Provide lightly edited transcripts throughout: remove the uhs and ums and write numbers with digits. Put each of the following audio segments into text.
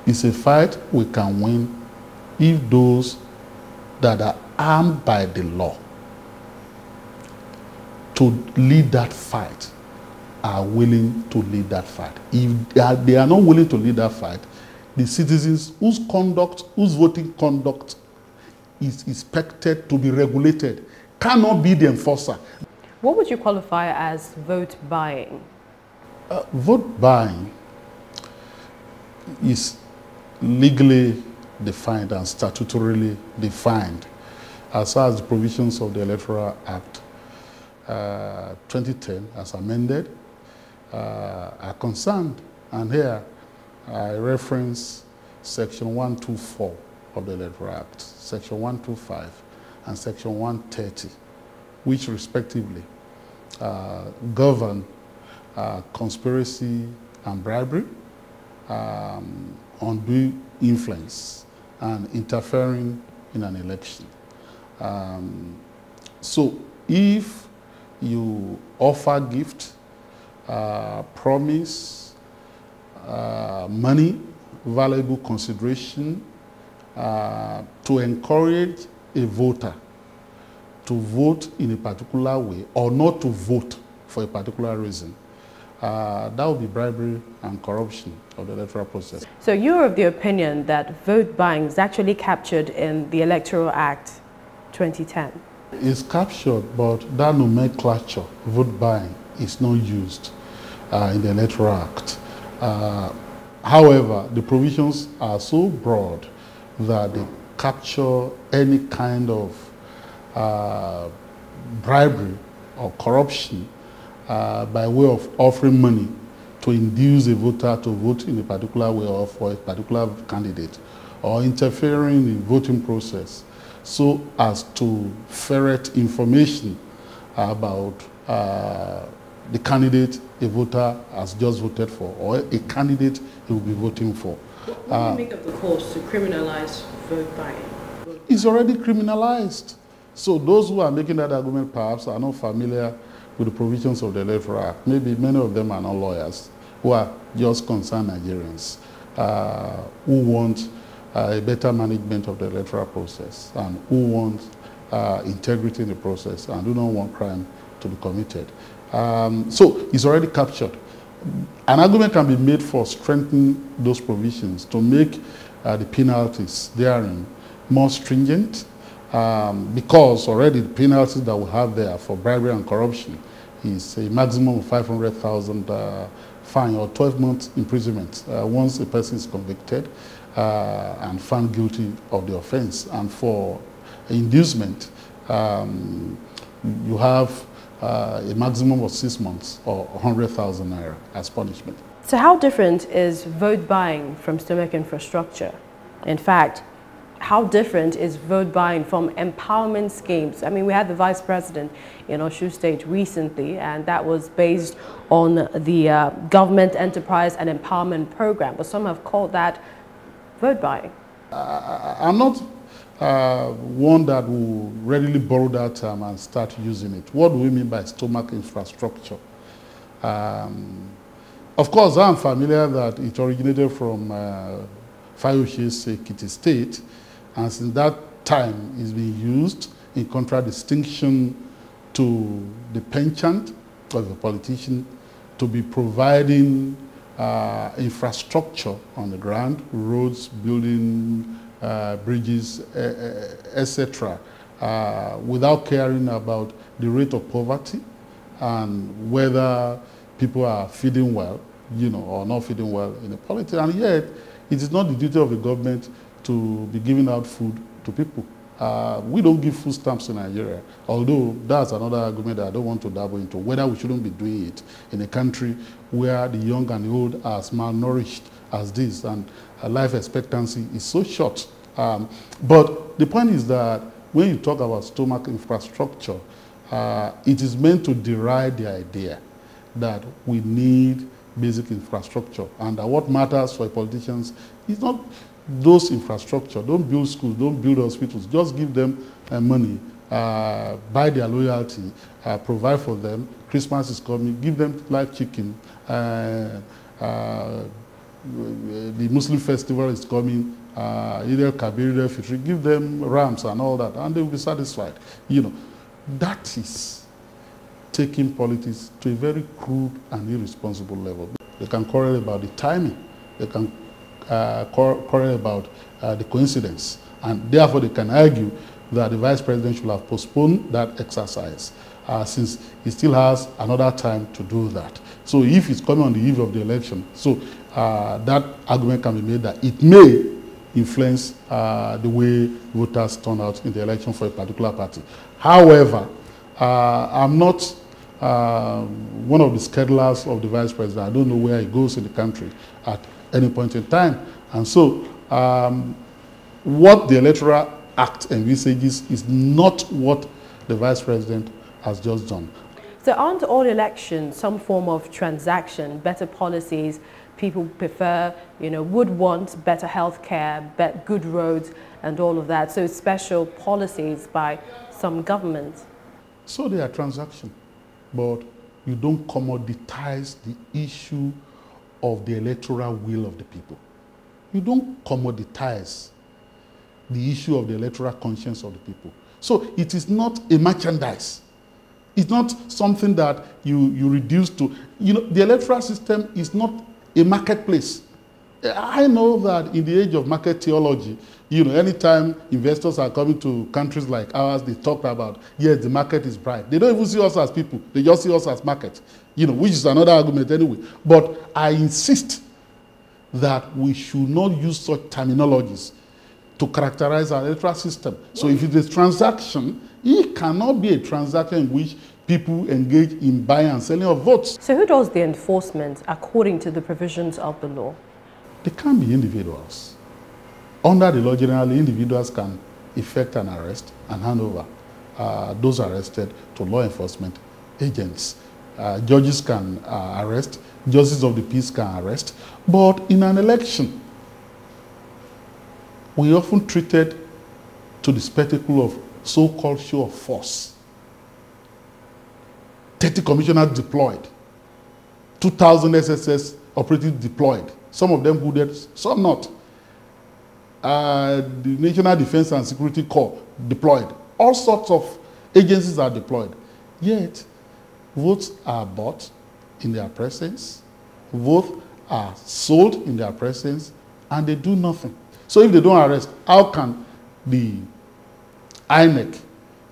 It's a fight we can win if those that are armed by the law to lead that fight are willing to lead that fight. If they are not willing to lead that fight, the citizens whose voting conduct is expected to be regulated cannot be the enforcer. What would you qualify as vote buying? Vote buying is legally defined and statutorily defined as far as the provisions of the Electoral Act 2010 as amended are concerned. And here I reference Section 124 of the Electoral Act, Section 125 and Section 130, which respectively govern conspiracy and bribery, undue influence, and interfering in an election. So if you offer gift, promise, money, valuable consideration to encourage a voter to vote in a particular way or not to vote for a particular reason, that would be bribery and corruption of the electoral process. So you're of the opinion that vote buying is actually captured in the Electoral Act 2010? It's captured, but that nomenclature, vote buying, is not used in the Electoral Act. However, the provisions are so broad that they capture any kind of bribery or corruption by way of offering money to induce a voter to vote in a particular way or for a particular candidate, or interfering in the voting process so as to ferret information about the candidate a voter has just voted for or a candidate he will be voting for. What do you make of the calls to criminalize vote buying? It's already criminalized. So those who are making that argument perhaps are not familiar with the provisions of the Electoral Act. Maybe many of them are not lawyers, who are just concerned Nigerians who want a better management of the electoral process and who want integrity in the process and do not want crime to be committed. So it's already captured. An argument can be made for strengthening those provisions to make the penalties therein more stringent, because already the penalties that we have there for bribery and corruption is a maximum of 500,000 fine or 12 months imprisonment once a person is convicted and found guilty of the offense. And for inducement, you have a maximum of 6 months or 100,000 naira as punishment. So how different is vote buying from stomach infrastructure? In fact, how different is vote buying from empowerment schemes? I mean, we had the vice president in Osun State recently, and that was based on the government enterprise and empowerment program, but some have called that vote buying. I'm not one that will readily borrow that term and start using it. What do we mean by stomach infrastructure? Of course, I'm familiar that it originated from Fayoshe's Ekiti State, and since that time it's been used in contradistinction to the penchant of a politician to be providing infrastructure on the ground, roads, building, bridges, etc., without caring about the rate of poverty and whether people are feeding well, or not feeding well in the politics. And yet, it is not the duty of the government to be giving out food to people. We don't give food stamps in Nigeria, although that's another argument that I don't want to dabble into, whether we shouldn't be doing it in a country where the young and the old are as malnourished as this, and life expectancy is so short. But the point is that when you talk about stomach infrastructure, it is meant to deride the idea that we need basic infrastructure, and that what matters for politicians is not those infrastructure. Don't build schools, don't build hospitals, just give them money, buy their loyalty, provide for them. Christmas is coming, give them live chicken, the Muslim festival is coming, either Kabir, either Fitri, give them rams and all that, and they will be satisfied. You know, that is taking politics to a very crude and irresponsible level. They can quarrel about the timing. They can quarrel about the coincidence. And therefore, they can argue that the vice president should have postponed that exercise since he still has another time to do that. So if it's coming on the eve of the election, so that argument can be made that it may influence the way voters turn out in the election for a particular party. However, I'm not one of the schedulers of the vice president. I don't know where he goes in the country at any point in time. And so what the Electoral Act envisages is not what the vice president has just done. So aren't all elections some form of transaction, better policies? People prefer, you know, would want better health care, good roads and all of that. So special policies by some governments. So they are transactions, but you don't commoditize the issue of the electoral will of the people. You don't commoditize the issue of the electoral conscience of the people. So it is not a merchandise. It's not something that you reduce to, you know, the electoral system is not a marketplace. I know that in the age of market theology, you know, anytime investors are coming to countries like ours, they talk about, yes, the market is bright. They don't even see us as people. They just see us as market, you know, which is another argument anyway. But I insist that we should not use such terminologies to characterize our electoral system. So if it is a transaction, it cannot be a transaction in which people engage in buying and selling of votes. So who does the enforcement according to the provisions of the law? They can't be individuals. Under the law, generally, individuals can effect an arrest and hand over those arrested to law enforcement agents. Judges can arrest, justices of the peace can arrest, but in an election, we often treated to the spectacle of so-called show of force. 30 commissioners deployed, 2,000 SSS operatives deployed, some of them wounded, some not. The National Defense and Security Corps deployed. All sorts of agencies are deployed. Yet, votes are bought in their presence, votes are sold in their presence, and they do nothing. So if they don't arrest, how can the INEC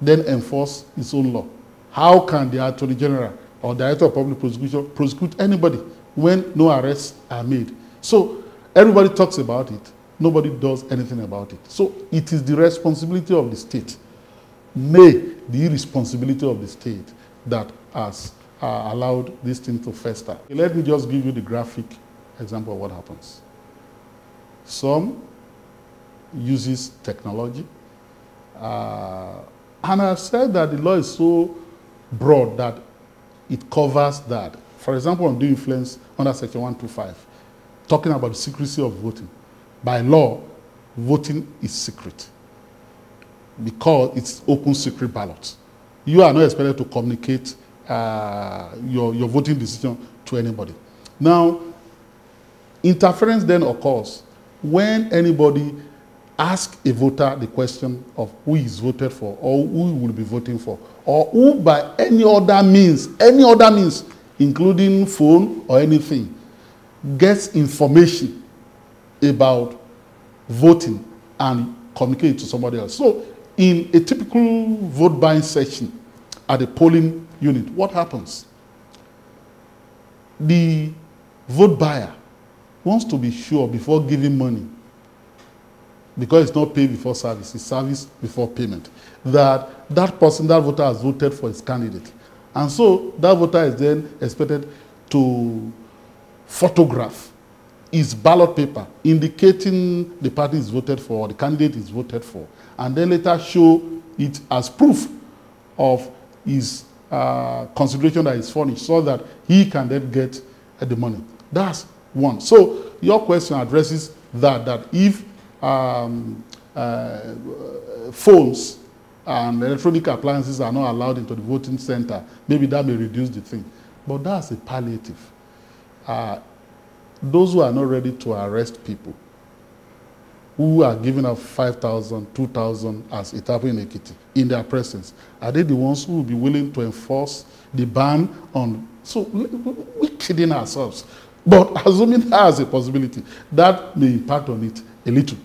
then enforce its own law? How can the Attorney General or Director of Public Prosecution prosecute anybody when no arrests are made? So everybody talks about it. Nobody does anything about it. So it is the responsibility of the state, nay, the irresponsibility of the state that has allowed this thing to fester. Let me just give you the graphic example of what happens. Some uses technology. And I've said that the law is so broad that it covers that. For example, on the influence under Section 125, talking about the secrecy of voting. By law, voting is secret because it's open secret ballot. You are not expected to communicate your voting decision to anybody. Now, interference then occurs when anybody asks a voter the question of who is voted for or who will be voting for, or who by any other means, including phone or anything, gets information about voting and communicate to somebody else. So in a typical vote buying session at a polling unit, what happens? The vote buyer wants to be sure before giving money, because it's not pay before service, it's service before payment, that that person, that voter has voted for his candidate. And so that voter is then expected to photograph his ballot paper indicating the party is voted for, or the candidate is voted for, and then later show it as proof of his consideration that is furnished so that he can then get the money. That's one. So your question addresses that if phones and electronic appliances are not allowed into the voting center, maybe that may reduce the thing. But that's a palliative. those who are not ready to arrest people, who are giving up 5,000, 2,000 as it happened in Ekiti, in their presence, are they the ones who will be willing to enforce the ban on? So we're kidding ourselves. But assuming that as a possibility, that may impact on it a little.